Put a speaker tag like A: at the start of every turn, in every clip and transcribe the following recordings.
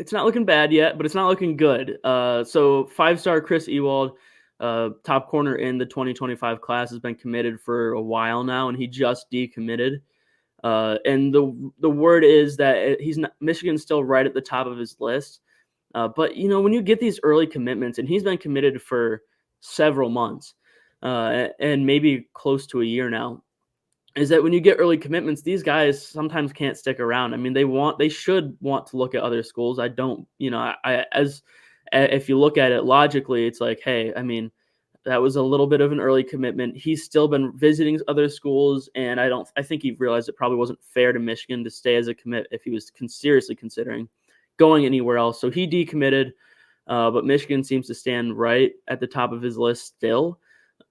A: it's not looking bad yet, but it's not looking good. So five-star Chris Ewald, top corner in the 2025 class, has been committed for a while now, and he just decommitted. And the word is that he's not, Michigan's still right at the top of his list. But when you get these early commitments, and he's been committed for several months, and maybe close to a year now, is that when you get early commitments, these guys sometimes can't stick around. I mean, they should want to look at other schools. I don't, if you look at it logically, it's like, hey, I mean, that was a little bit of an early commitment. He's still been visiting other schools, and I think he realized it probably wasn't fair to Michigan to stay as a commit if he was seriously considering going anywhere else. So he decommitted, but Michigan seems to stand right at the top of his list still.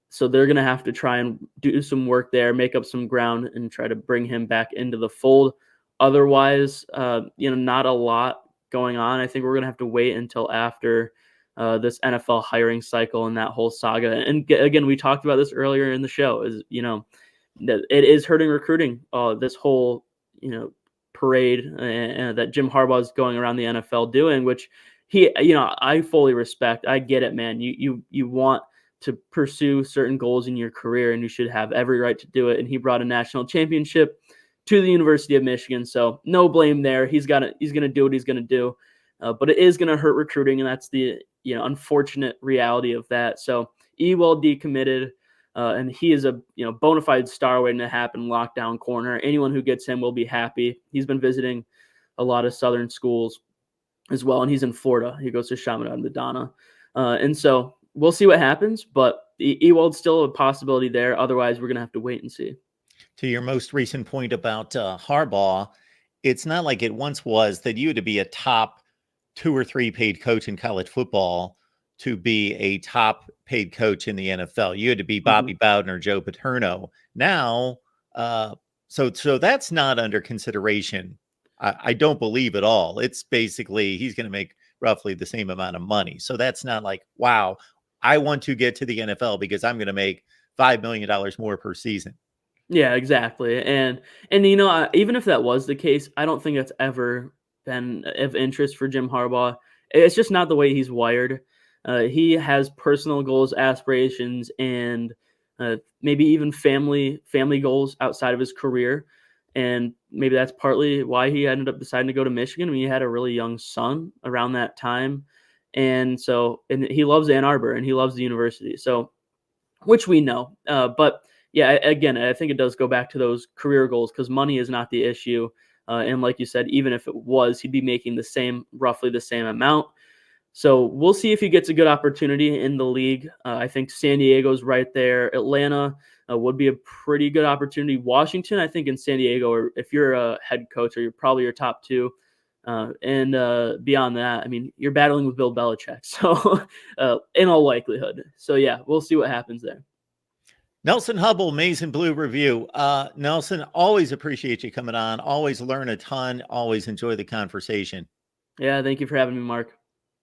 A: So they're going to have to try and do some work there, make up some ground, and try to bring him back into the fold. Otherwise, not a lot going on. I think we're going to have to wait until after this NFL hiring cycle and that whole saga. And again, we talked about this earlier in the show, is, that it is hurting recruiting, this whole, parade that Jim Harbaugh is going around the NFL doing, which I fully respect. I get it, man. You want to pursue certain goals in your career, and you should have every right to do it. And he brought a national championship to the University of Michigan, so no blame there. He's going to do what he's going to do, but it is going to hurt recruiting, and that's the unfortunate reality of that. So Ewald decommitted, and he is a bona fide star waiting to happen, lockdown corner. Anyone who gets him will be happy. He's been visiting a lot of Southern schools as well, and he's in Florida. He goes to Chaminade Madonna, and so we'll see what happens, but Ewald's still a possibility there. Otherwise, we're going to have to wait and see.
B: To your most recent point about Harbaugh, it's not like it once was that you had to be a top 2 or 3 paid coach in college football to be a top paid coach in the NFL. You had to be Bobby Bowden or Joe Paterno. Now, so that's not under consideration. I don't believe at all. It's basically he's going to make roughly the same amount of money. So that's not like, wow, I want to get to the NFL because I'm going to make $5 million more per season.
A: Yeah, exactly. And even if that was the case, I don't think that's ever been of interest for Jim Harbaugh. It's just not the way he's wired. He has personal goals, aspirations, and maybe even family goals outside of his career. And maybe that's partly why he ended up deciding to go to Michigan. I mean, he had a really young son around that time. And he loves Ann Arbor, and he loves the university. So, which we know. But yeah, again, I think it does go back to those career goals, because money is not the issue. And like you said, even if it was, he'd be making roughly the same amount. So we'll see if he gets a good opportunity in the league. I think San Diego's right there. Atlanta would be a pretty good opportunity. Washington, I think in San Diego, or if you're a head coach, or you're probably your top 2. And beyond that, I mean, you're battling with Bill Belichick. So in all likelihood. So yeah, we'll see what happens there.
B: Nelson Hubble, Maize and Blue Review. Nelson, always appreciate you coming on. Always learn a ton. Always enjoy the conversation.
A: Yeah, thank you for having me, Mark.